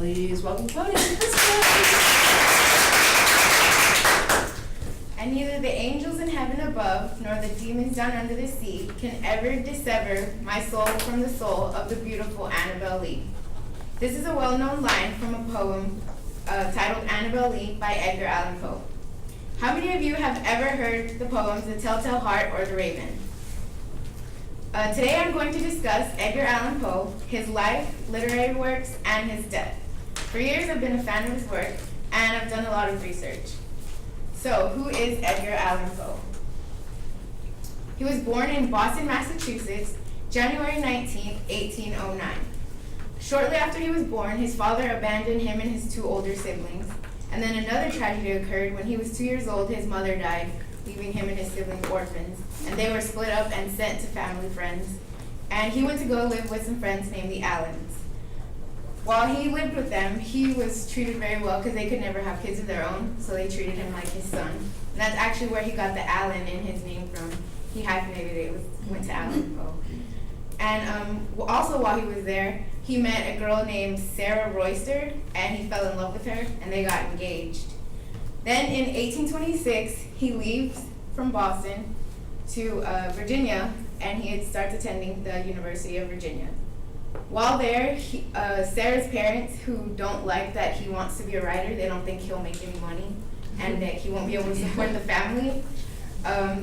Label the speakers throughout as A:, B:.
A: Please welcome Tony and Kristen.
B: And neither the angels in heaven above, nor the demons down under the sea, can ever dissever my soul from the soul of the beautiful Annabel Lee. This is a well-known line from a poem titled Annabel Lee by Edgar Allan Poe. How many of you have ever heard the poems The Telltale Heart or The Raven? Today I'm going to discuss Edgar Allan Poe, his life, literary works, and his death. For years I've been a fan of his work, and I've done a lot of research. So, who is Edgar Allan Poe? He was born in Boston, Massachusetts, January 19, 1809. Shortly after he was born, his father abandoned him and his two older siblings. And then another tragedy occurred. When he was 2 years old, his mother died, leaving him and his siblings orphans. And they were split up and sent to family friends. And he went to go live with some friends named the Allens. While he lived with them, he was treated very well because they could never have kids of their own, so they treated him like his son. And that's actually where he got the Allen in his name from. He hyphenated it, went to Allan Poe. And also while he was there, he met a girl named Sarah Royster, and he fell in love with her, and they got engaged. Then in 1826, he leaves from Boston to Virginia, and he starts attending the University of Virginia. While there, Sarah's parents, who don't like that he wants to be a writer, they don't think he'll make any money, and that he won't be able to support the family,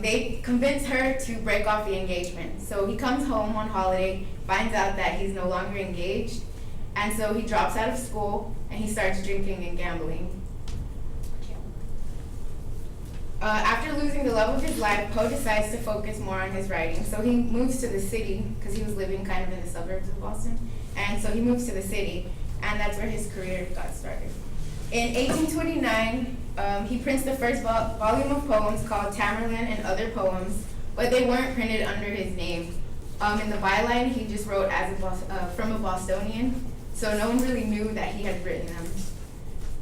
B: they convince her to break off the engagement. So he comes home on holiday, finds out that he's no longer engaged, and so he drops out of school and he starts drinking and gambling. After losing the love of his life, Poe decides to focus more on his writing. So he moves to the city, because he was living kind of in the suburbs of Boston, and so he moves to the city, and that's where his career got started. In 1829, he prints the first volume of poems called Tamerlane and Other Poems, but they weren't printed under his name. In the byline, he just wrote from a Bostonian, so no one really knew that he had written them.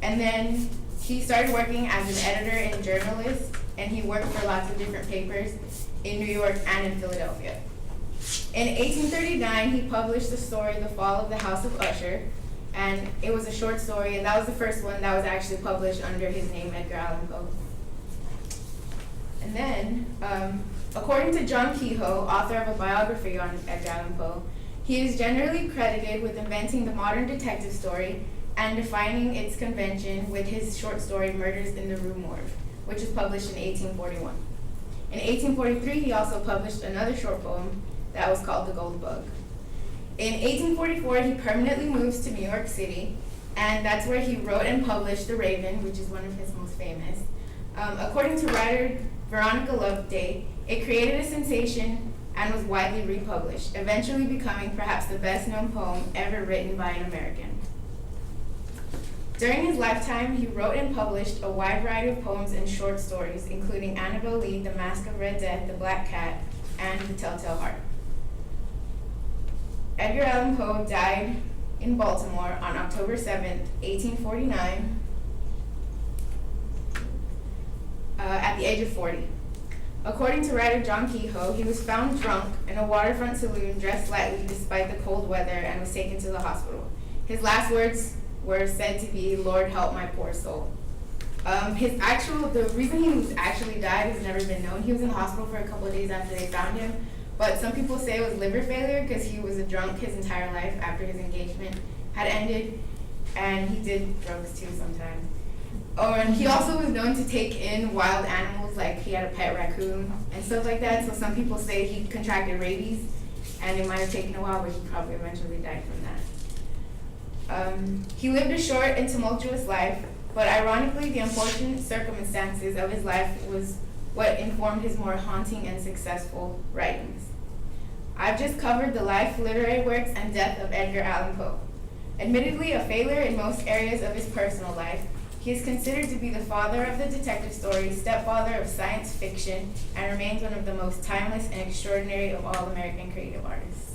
B: And then he started working as an editor and journalist, and he worked for lots of different papers in New York and in Philadelphia. In 1839, he published the story The Fall of the House of Usher, and it was a short story, and that was the first one that was actually published under his name, Edgar Allan Poe. And then, according to John Kehoe, author of a biography on Edgar Allan Poe, he is generally credited with inventing the modern detective story and defining its convention with his short story Murders in the Rue Morgue, which was published in 1841. In 1843, he also published another short poem that was called The Gold Bug. In 1844, he permanently moves to New York City, and that's where he wrote and published The Raven, which is one of his most famous. According to writer Veronica Loveday, it created a sensation and was widely republished, eventually becoming perhaps the best-known poem ever written by an American. During his lifetime, he wrote and published a wide variety of poems and short stories, including Annabel Lee, The Mask of Red Death, The Black Cat, and The Telltale Heart. Edgar Allan Poe died in Baltimore on October 7th, 1849, at the age of 40. According to writer John Kehoe, he was found drunk in a waterfront saloon, dressed lightly despite the cold weather, and was taken to the hospital. His last words were said to be, "Lord, help my poor soul." The reason he was actually died has never been known. He was in the hospital for a couple of days after they found him, but some people say it was liver failure because he was a drunk his entire life after his engagement had ended, and he did drugs too sometimes. And he also was known to take in wild animals, like he had a pet raccoon and stuff like that, so some people say he contracted rabies, and it might have taken a while, but he probably eventually died from that. He lived a short and tumultuous life, but ironically, the unfortunate circumstances of his life was what informed his more haunting and successful writings. I've just covered the life, literary works, and death of Edgar Allan Poe. Admittedly a failure in most areas of his personal life, he is considered to be the father of the detective story, stepfather of science fiction, and remains one of the most timeless and extraordinary of all American creative artists.